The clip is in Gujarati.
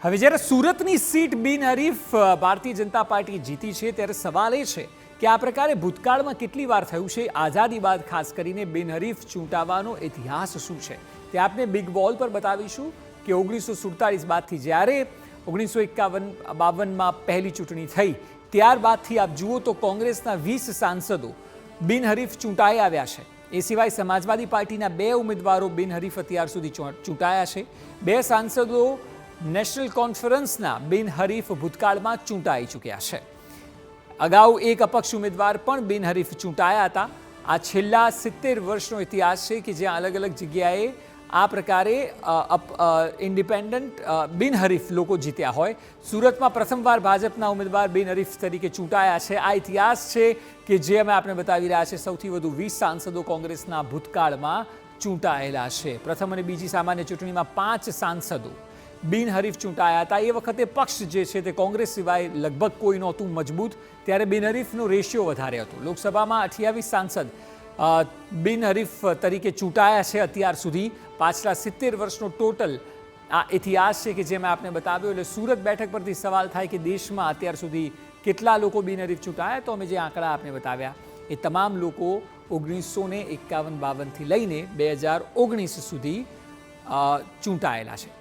હવે જ્યારે સુરતની સીટ બિનહરીફ ભારતીય જનતા પાર્ટી જીતી છે ત્યારે સવાલ એ છે કે આ પ્રકારે ભૂતકાળમાં કેટલી વાર થયું છે આઝાદી બાદ ખાસ કરીને બિનહરીફ ચૂંટાવાનો ઇતિહાસ શું છે તે આપને બિગ વોલ પર બતાવીશું કે 1947 બાદથી જ્યારે 1951-52માં પહેલી ચૂંટણી થઈ ત્યારબાદથી આપ જુઓ તો કોંગ્રેસના 20 સાંસદો બિનહરીફ ચૂંટાઈ આવ્યા છે। એ સિવાય સમાજવાદી પાર્ટીના 2 ઉમેદવારો બિનહરીફ અત્યાર સુધી ચૂંટાયા છે। 2 સાંસદો નેશનલ કોન્ફરન્સના બિનહરીફ ભૂતકાળમાં ચૂંટાઈ ચૂક્યા છે। અગાઉ એક અપક્ષ ઉમેદવાર પણ બિનહરીફ ચૂંટાયા હતા। આ છેલ્લા 70 વર્ષનો ઇતિહાસ છે કે જ્યાં અલગ અલગ જગ્યાએ આ પ્રકારે ઇન્ડિપેન્ડન્ટ બિનહરીફ લોકો જીત્યા હોય। સુરતમાં પ્રથમવાર ભાજપના ઉમેદવાર બિનહરીફ તરીકે ચૂંટાયા છે। આ ઇતિહાસ છે કે જે અમે આપને બતાવી રહ્યા છે। સૌથી વધુ 20 સાંસદો કોંગ્રેસના ભૂતકાળમાં ચૂંટાયેલા છે। પ્રથમ અને બીજી સામાન્ય ચૂંટણીમાં 5 સાંસદો બિનહરીફ ચૂંટાયા હતા। એ વખતે પક્ષ જે છે તે કોંગ્રેસ સિવાય લગભગ કોઈ નહોતું મજબૂત, ત્યારે બિનહરીફનો રેશિયો વધારે હતો। લોકસભામાં 28 સાંસદ બિનહરીફ તરીકે ચૂંટાયા છે અત્યાર સુધી। પાછલા 70 વર્ષનો ટોટલ આ ઇતિહાસ છે કે જે મેં આપને બતાવ્યો। એટલે સુરત બેઠક પરથી સવાલ થાય કે દેશમાં અત્યાર સુધી કેટલા લોકો બિનહરીફ ચૂંટાયા, તો અમે જે આંકડા આપને બતાવ્યા એ તમામ લોકો 1951-52થી લઈને 2019 સુધી ચૂંટાયેલા છે।